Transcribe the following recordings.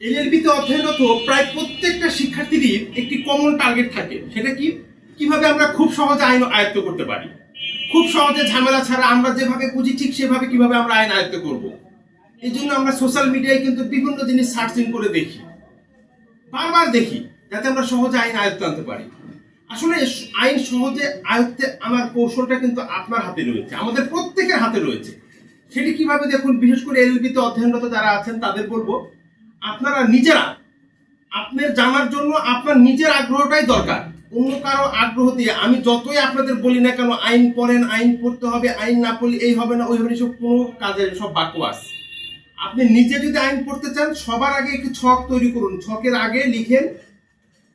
এলএলবিতে অধ্যয়নরত প্রায় প্রত্যেকটা শিক্ষার্থীরই একটি কমন টার্গেট থাকে। সেটা কি? কিভাবে আমরা খুব সহজে আইন আয়ত্ত করতে পারি, খুব সহজে ঝামেলা ছাড়া আমরা যেভাবে বুঝি ঠিক সেভাবে কিভাবে আমরা আইন আয়ত্ত করব। এই জন্য আমরা সোশ্যাল মিডিয়ায় কিন্তু বিভিন্ন জিনিস সার্চিং করে দেখি, বারবার দেখি, যাতে আমরা সহজে আইন আয়ত্ত আনতে পারি। আসলে আইন সহজে আয়ত্তে আমার কৌশলটা কিন্তু আপনার হাতে রয়েছে, আমাদের প্রত্যেকের হাতে রয়েছে। সেটি কিভাবে দেখুন, বিশেষ করে এলএলবিতে অধ্যয়নরত যারা আছেন তাদের বলবো, আপনারা নিজেরা আপনার জানার জন্য আপনার নিজের আগ্রহটাই দরকার। অন্য কারো আগ্রহ দিয়ে আমি যতই আপনাদের বলি না কেন আইন পড়েন, আইন পড়তে হবে, আইন না পড়লে এই হবে না ওই হবে না, সব কোনো কাজের সব বাকওয়াস। আপনি নিজে যদি আইন পড়তে চান, সবার আগে একটু ছক তৈরি করুন। ছকের আগে লিখেন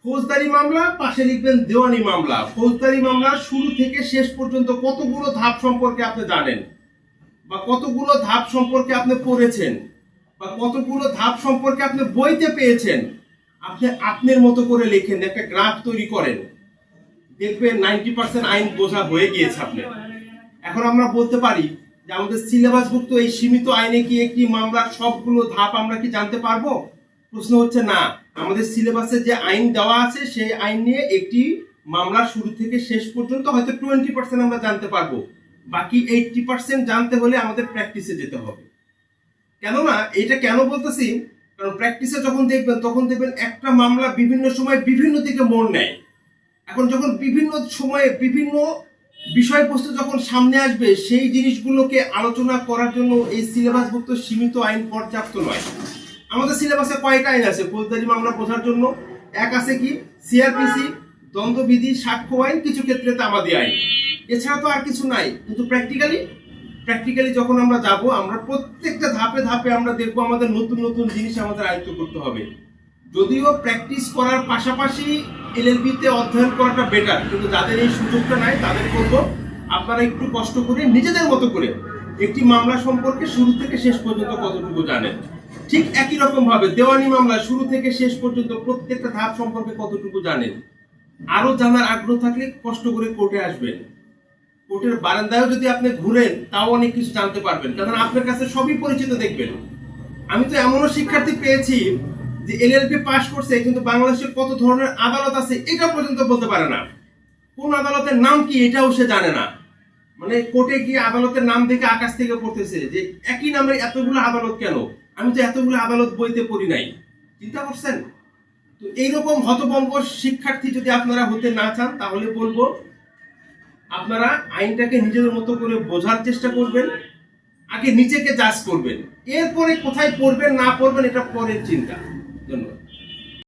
ফৌজদারি মামলা, পাশে লিখবেন দেওয়ানি মামলা। ফৌজদারি মামলার শুরু থেকে শেষ পর্যন্ত কতগুলো ধাপ সম্পর্কে আপনি জানেন, বা কতগুলো ধাপ সম্পর্কে আপনি পড়েছেন, বা কতগুলো ধাপ সম্পর্কে আপনি বইতে পেয়েছেন, আপনি আপনার মতো করে লেখেন, একটা গ্রাফ তৈরি করেন, দেখবেন 90% আইন বোঝা হয়ে গিয়েছে আপনার। এখন আমরা বলতে পারি যে আমাদের সিলেবাসভুক্ত এই সীমিত আইনে কি একটি মামলার সবগুলো ধাপ আমরা কি জানতে পারবো? প্রশ্ন হচ্ছে না। আমাদের সিলেবাসে যে আইন দেওয়া আছে সেই আইন নিয়ে একটি মামলার শুরু থেকে শেষ পর্যন্ত হয়তো 20% আমরা জানতে পারবো। বাকি 80% জানতে হলে আমাদের প্র্যাকটিসে যেতে হবে। কেননা এটা কেন বলতেছি, কারণ প্র্যাকটিসে যখন দেখবেন তখন দেখবেন একটা মামলা বিভিন্ন সময় বিভিন্ন দিকে মোড় নেয়। এখন যখন বিভিন্ন সময়ে বিভিন্ন বিষয়বস্তু যখন সামনে আসবে, সেই জিনিসগুলোকে আলোচনা করার জন্য এই সিলেবাসভুক্ত সীমিত আইন পর্যাপ্ত নয়। আমাদের সিলেবাসে কয়টা আইন আছে ফৌজদারি মামলা বোঝার জন্য? এক আছে কি সিআরপিসি, দ্বন্দ্ববিধি, সাক্ষ্য আইন, কিছু ক্ষেত্রে তামাদি আইন, এছাড়া তো আর কিছু নাই। কিন্তু প্র্যাকটিক্যালি যখন আমরা যাব, আমরা প্রত্যেকটা ধাপে ধাপে আমরা দেখবো আমাদের নতুন নতুন জিনিস আমাদের আয়ত্ত করতে হবে। যদিও প্র্যাকটিস করার পাশাপাশি এলএলবিতে অধ্যয়ন করাটা বেটার, কিন্তু যাদের এই সুযোগটা নাই তাদের বলবো আপনারা একটু কষ্ট করে নিজেদের মতো করে একটি মামলা সম্পর্কে শুরু থেকে শেষ পর্যন্ত কতটুকু জানেন। ঠিক একই রকম ভাবে দেওয়ানি মামলা শুরু থেকে শেষ পর্যন্ত প্রত্যেকটা ধাপ সম্পর্কে কতটুকু জানেন। আরো জানার আগ্রহ থাকলে কষ্ট করে কোর্টে আসবেন। কোর্টের বারান্দায়ও যদি আপনি ঘুরেন তাও অনেক কিছু জানতে পারবেন, কারণ আপনার কাছে সবই পরিচিত দেখবেন। আমি তো এমনও শিক্ষার্থী পেয়েছি যে এলএলবি পাস করছে, কিন্তু বাংলাদেশের কত ধরনের আদালত আছে এটা পর্যন্ত বলতে পারে না। কোন আদালতের নাম কি এটাও সে জানে না। মানে কোর্টে গিয়ে আদালতের নাম দেখে আকাশ থেকে পড়তেছে যে একই নামের এতগুলো আদালত কেন, আমি তো এতগুলো আদালত বইতে পড়ি নাই। চিন্তা করছেন? তো এইরকম হতভম্ব শিক্ষার্থী যদি আপনারা হতে না চান, তাহলে বলবো আপনারা আইনটাকে নিজেদের মতো করে বোঝার চেষ্টা করবেন, আগে নিজেকে জাজ করবেন, এরপরে কোথায় পড়বেন না পড়বেন এটা পরের চিন্তা।